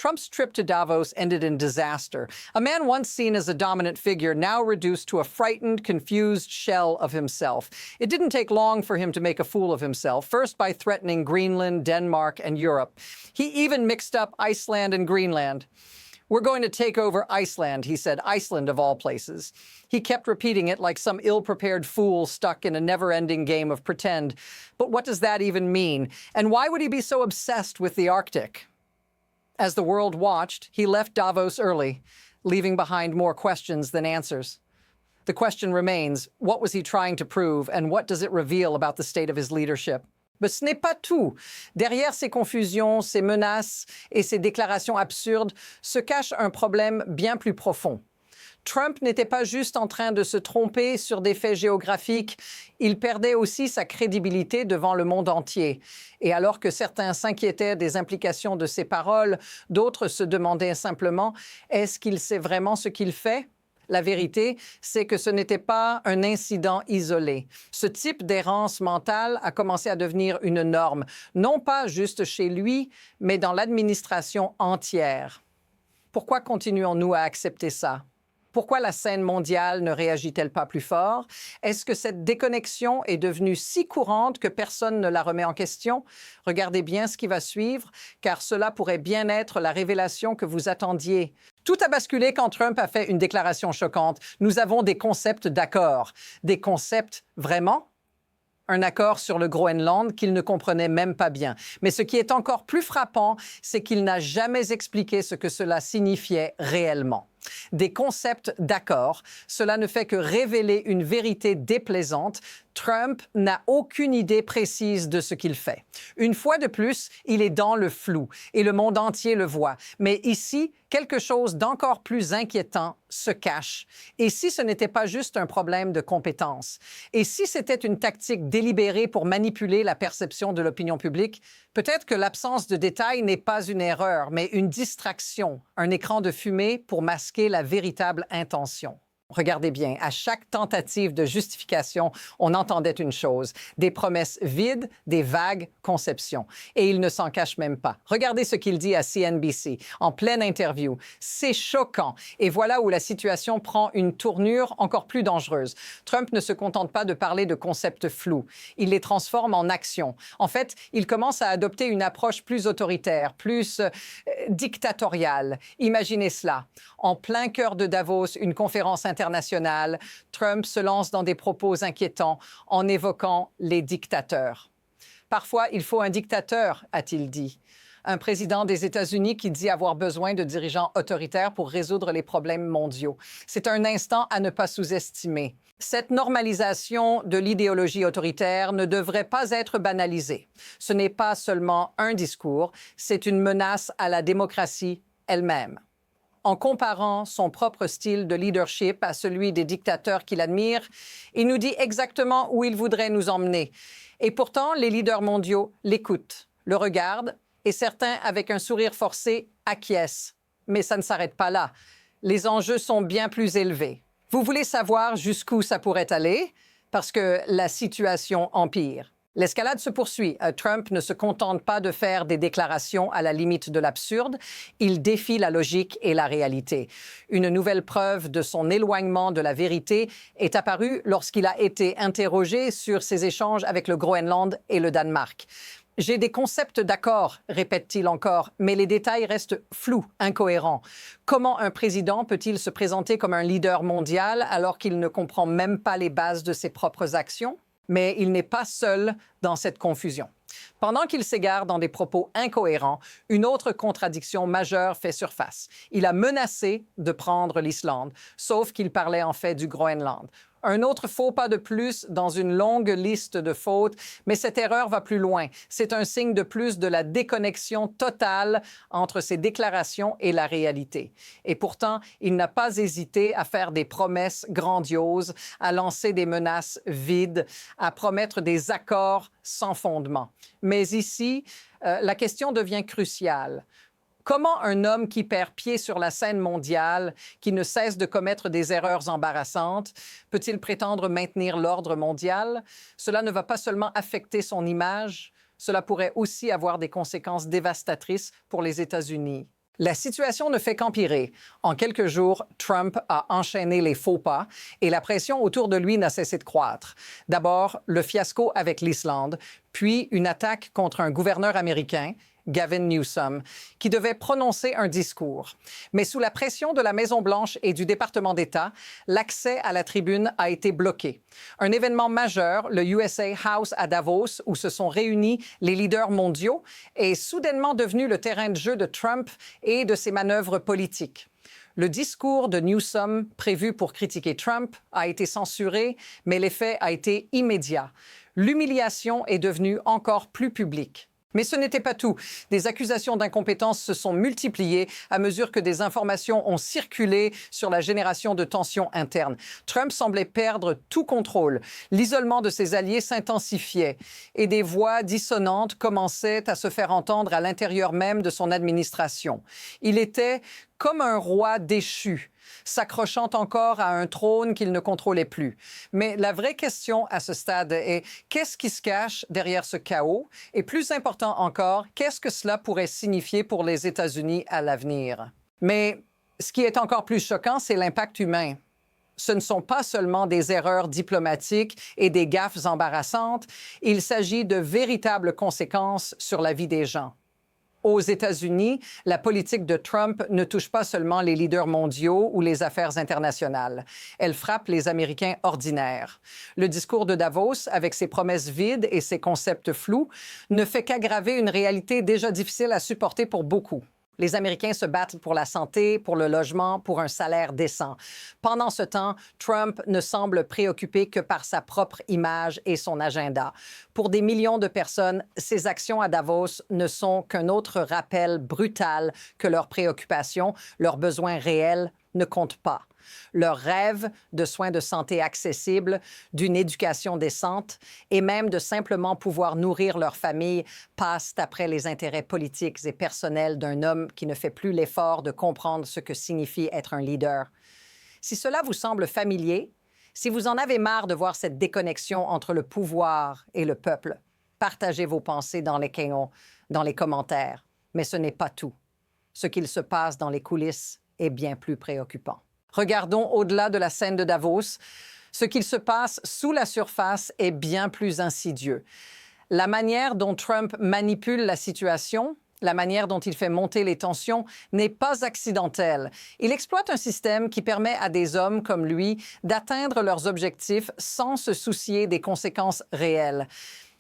Trump's trip to Davos ended in disaster. A man once seen as a dominant figure, now reduced to a frightened, confused shell of himself. It didn't take long for him to make a fool of himself, first by threatening Greenland, Denmark, and Europe. He even mixed up Iceland and Greenland. We're going to take over Iceland, he said, Iceland of all places. He kept repeating it like some ill-prepared fool stuck in a never-ending game of pretend. But what does that even mean? And why would he be so obsessed with the Arctic? As the world watched, he left Davos early, leaving behind more questions than answers. The question remains, what was he trying to prove, and what does it reveal about the state of his leadership? Mais ce n'est pas tout. Derrière ces confusions, ces menaces et ces déclarations absurdes se cache un problème bien plus profond. Trump n'était pas juste en train de se tromper sur des faits géographiques, il perdait aussi sa crédibilité devant le monde entier. Et alors que certains s'inquiétaient des implications de ses paroles, d'autres se demandaient simplement « Est-ce qu'il sait vraiment ce qu'il fait ?» La vérité, c'est que ce n'était pas un incident isolé. Ce type d'errance mentale a commencé à devenir une norme, non pas juste chez lui, mais dans l'administration entière. Pourquoi continuons-nous à accepter ça? Pourquoi la scène mondiale ne réagit-elle pas plus fort? Est-ce que cette déconnexion est devenue si courante que personne ne la remet en question? Regardez bien ce qui va suivre, car cela pourrait bien être la révélation que vous attendiez. Tout a basculé quand Trump a fait une déclaration choquante. Nous avons des concepts d'accord. Des concepts vraiment? Un accord sur le Groenland qu'il ne comprenait même pas bien. Mais ce qui est encore plus frappant, c'est qu'il n'a jamais expliqué ce que cela signifiait réellement. Des concepts d'accord, cela ne fait que révéler une vérité déplaisante. Trump n'a aucune idée précise de ce qu'il fait. Une fois de plus, il est dans le flou et le monde entier le voit. Mais ici, quelque chose d'encore plus inquiétant se cache. Et si ce n'était pas juste un problème de compétence? Et si c'était une tactique délibérée pour manipuler la perception de l'opinion publique? Peut-être que l'absence de détails n'est pas une erreur, mais une distraction, un écran de fumée pour masquer la véritable intention. Regardez bien, à chaque tentative de justification, on entendait une chose, des promesses vides, des vagues conceptions. Et il ne s'en cache même pas. Regardez ce qu'il dit à CNBC, en pleine interview. C'est choquant. Et voilà où la situation prend une tournure encore plus dangereuse. Trump ne se contente pas de parler de concepts flous. Il les transforme en actions. En fait, il commence à adopter une approche plus autoritaire, plus dictatoriale. Imaginez cela. En plein cœur de Davos, une conférence internationale, Trump se lance dans des propos inquiétants en évoquant les dictateurs. Parfois, il faut un dictateur, a-t-il dit. Un président des États-Unis qui dit avoir besoin de dirigeants autoritaires pour résoudre les problèmes mondiaux. C'est un instant à ne pas sous-estimer. Cette normalisation de l'idéologie autoritaire ne devrait pas être banalisée. Ce n'est pas seulement un discours, c'est une menace à la démocratie elle-même. En comparant son propre style de leadership à celui des dictateurs qu'il admire, il nous dit exactement où il voudrait nous emmener. Et pourtant, les leaders mondiaux l'écoutent, le regardent, et certains, avec un sourire forcé, acquiescent. Mais ça ne s'arrête pas là. Les enjeux sont bien plus élevés. Vous voulez savoir jusqu'où ça pourrait aller? Parce que la situation empire. L'escalade se poursuit. Trump ne se contente pas de faire des déclarations à la limite de l'absurde. Il défie la logique et la réalité. Une nouvelle preuve de son éloignement de la vérité est apparue lorsqu'il a été interrogé sur ses échanges avec le Groenland et le Danemark. J'ai des concepts d'accord, répète-t-il encore, mais les détails restent flous, incohérents. Comment un président peut-il se présenter comme un leader mondial alors qu'il ne comprend même pas les bases de ses propres actions? Mais il n'est pas seul dans cette confusion. Pendant qu'il s'égare dans des propos incohérents, une autre contradiction majeure fait surface. Il a menacé de prendre l'Islande, sauf qu'il parlait en fait du Groenland. Un autre faux pas de plus dans une longue liste de fautes, mais cette erreur va plus loin. C'est un signe de plus de la déconnexion totale entre ses déclarations et la réalité. Et pourtant, il n'a pas hésité à faire des promesses grandioses, à lancer des menaces vides, à promettre des accords sans fondement. Mais ici, la question devient cruciale. Comment un homme qui perd pied sur la scène mondiale, qui ne cesse de commettre des erreurs embarrassantes, peut-il prétendre maintenir l'ordre mondial? Cela ne va pas seulement affecter son image, cela pourrait aussi avoir des conséquences dévastatrices pour les États-Unis. La situation ne fait qu'empirer. En quelques jours, Trump a enchaîné les faux pas et la pression autour de lui n'a cessé de croître. D'abord, le fiasco avec l'Islande, puis une attaque contre un gouverneur américain, Gavin Newsom, qui devait prononcer un discours. Mais sous la pression de la Maison-Blanche et du département d'État, l'accès à la tribune a été bloqué. Un événement majeur, le USA House à Davos, où se sont réunis les leaders mondiaux, est soudainement devenu le terrain de jeu de Trump et de ses manœuvres politiques. Le discours de Newsom, prévu pour critiquer Trump, a été censuré, mais l'effet a été immédiat. L'humiliation est devenue encore plus publique. Mais ce n'était pas tout. Des accusations d'incompétence se sont multipliées à mesure que des informations ont circulé sur la génération de tensions internes. Trump semblait perdre tout contrôle. L'isolement de ses alliés s'intensifiait et des voix dissonantes commençaient à se faire entendre à l'intérieur même de son administration. Il était comme un roi déchu, s'accrochant encore à un trône qu'il ne contrôlait plus. Mais la vraie question à ce stade est qu'est-ce qui se cache derrière ce chaos? Et plus important encore, qu'est-ce que cela pourrait signifier pour les États-Unis à l'avenir? Mais ce qui est encore plus choquant, c'est l'impact humain. Ce ne sont pas seulement des erreurs diplomatiques et des gaffes embarrassantes, il s'agit de véritables conséquences sur la vie des gens. Aux États-Unis, la politique de Trump ne touche pas seulement les leaders mondiaux ou les affaires internationales. Elle frappe les Américains ordinaires. Le discours de Davos, avec ses promesses vides et ses concepts flous, ne fait qu'aggraver une réalité déjà difficile à supporter pour beaucoup. Les Américains se battent pour la santé, pour le logement, pour un salaire décent. Pendant ce temps, Trump ne semble préoccupé que par sa propre image et son agenda. Pour des millions de personnes, ses actions à Davos ne sont qu'un autre rappel brutal que leurs préoccupations, leurs besoins réels ne comptent pas. Leurs rêves de soins de santé accessibles, d'une éducation décente et même de simplement pouvoir nourrir leur famille passent après les intérêts politiques et personnels d'un homme qui ne fait plus l'effort de comprendre ce que signifie être un leader. Si cela vous semble familier, si vous en avez marre de voir cette déconnexion entre le pouvoir et le peuple, partagez vos pensées dans les commentaires. Mais ce n'est pas tout. Ce qu'il se passe dans les coulisses est bien plus préoccupant. Regardons au-delà de la scène de Davos. Ce qu'il se passe sous la surface est bien plus insidieux. La manière dont Trump manipule la situation, la manière dont il fait monter les tensions n'est pas accidentelle. Il exploite un système qui permet à des hommes comme lui d'atteindre leurs objectifs sans se soucier des conséquences réelles.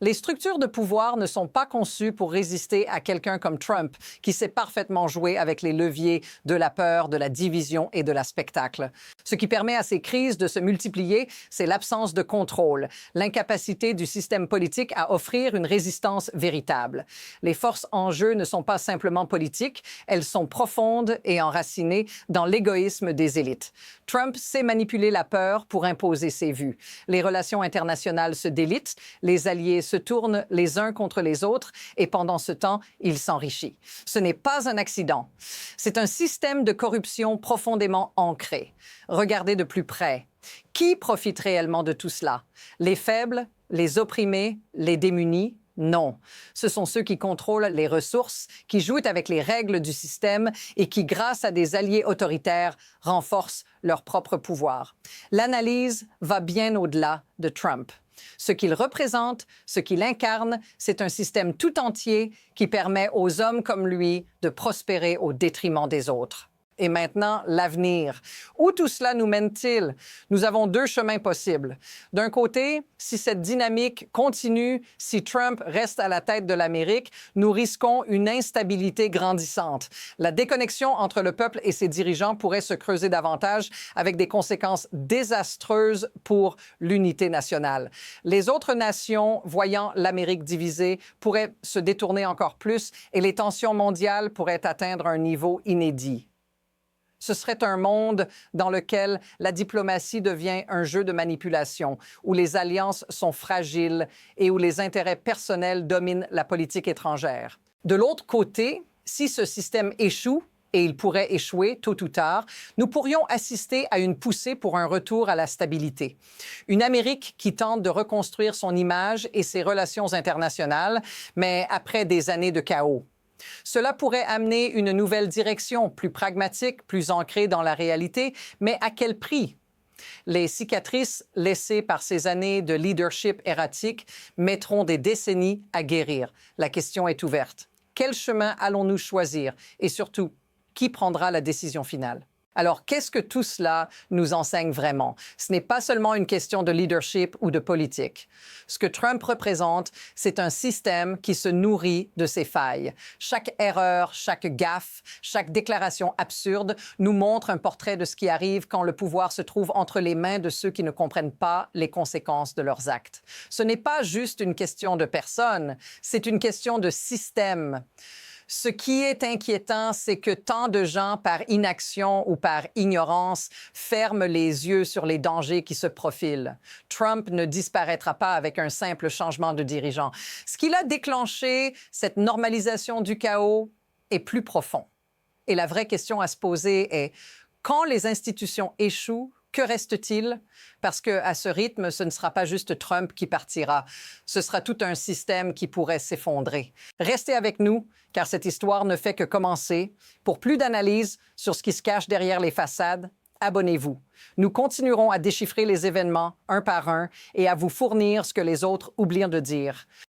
Les structures de pouvoir ne sont pas conçues pour résister à quelqu'un comme Trump, qui sait parfaitement jouer avec les leviers de la peur, de la division et de la spectacle. Ce qui permet à ces crises de se multiplier, c'est l'absence de contrôle, l'incapacité du système politique à offrir une résistance véritable. Les forces en jeu ne sont pas simplement politiques, elles sont profondes et enracinées dans l'égoïsme des élites. Trump sait manipuler la peur pour imposer ses vues. Les relations internationales se délitent, les alliés se tournent les uns contre les autres et pendant ce temps, il s'enrichit. Ce n'est pas un accident. C'est un système de corruption profondément ancré. Regardez de plus près. Qui profite réellement de tout cela? Les faibles, les opprimés, les démunis? Non. Ce sont ceux qui contrôlent les ressources, qui jouent avec les règles du système et qui, grâce à des alliés autoritaires, renforcent leur propre pouvoir. L'analyse va bien au-delà de Trump. Ce qu'il représente, ce qu'il incarne, c'est un système tout entier qui permet aux hommes comme lui de prospérer au détriment des autres. Et maintenant, l'avenir. Où tout cela nous mène-t-il? Nous avons deux chemins possibles. D'un côté, si cette dynamique continue, si Trump reste à la tête de l'Amérique, nous risquons une instabilité grandissante. La déconnexion entre le peuple et ses dirigeants pourrait se creuser davantage avec des conséquences désastreuses pour l'unité nationale. Les autres nations, voyant l'Amérique divisée, pourraient se détourner encore plus et les tensions mondiales pourraient atteindre un niveau inédit. Ce serait un monde dans lequel la diplomatie devient un jeu de manipulation, où les alliances sont fragiles et où les intérêts personnels dominent la politique étrangère. De l'autre côté, si ce système échoue, et il pourrait échouer tôt ou tard, nous pourrions assister à une poussée pour un retour à la stabilité. Une Amérique qui tente de reconstruire son image et ses relations internationales, mais après des années de chaos. Cela pourrait amener une nouvelle direction, plus pragmatique, plus ancrée dans la réalité, mais à quel prix? Les cicatrices laissées par ces années de leadership erratique mettront des décennies à guérir. La question est ouverte. Quel chemin allons-nous choisir? Et surtout, qui prendra la décision finale? Alors, qu'est-ce que tout cela nous enseigne vraiment? Ce n'est pas seulement une question de leadership ou de politique. Ce que Trump représente, c'est un système qui se nourrit de ses failles. Chaque erreur, chaque gaffe, chaque déclaration absurde nous montre un portrait de ce qui arrive quand le pouvoir se trouve entre les mains de ceux qui ne comprennent pas les conséquences de leurs actes. Ce n'est pas juste une question de personne, c'est une question de système. Ce qui est inquiétant, c'est que tant de gens, par inaction ou par ignorance, ferment les yeux sur les dangers qui se profilent. Trump ne disparaîtra pas avec un simple changement de dirigeant. Ce qui a déclenché cette normalisation du chaos est plus profond. Et la vraie question à se poser est, quand les institutions échouent, que reste-t-il? Parce qu'à ce rythme, ce ne sera pas juste Trump qui partira. Ce sera tout un système qui pourrait s'effondrer. Restez avec nous, car cette histoire ne fait que commencer. Pour plus d'analyses sur ce qui se cache derrière les façades, abonnez-vous. Nous continuerons à déchiffrer les événements un par un et à vous fournir ce que les autres oublient de dire.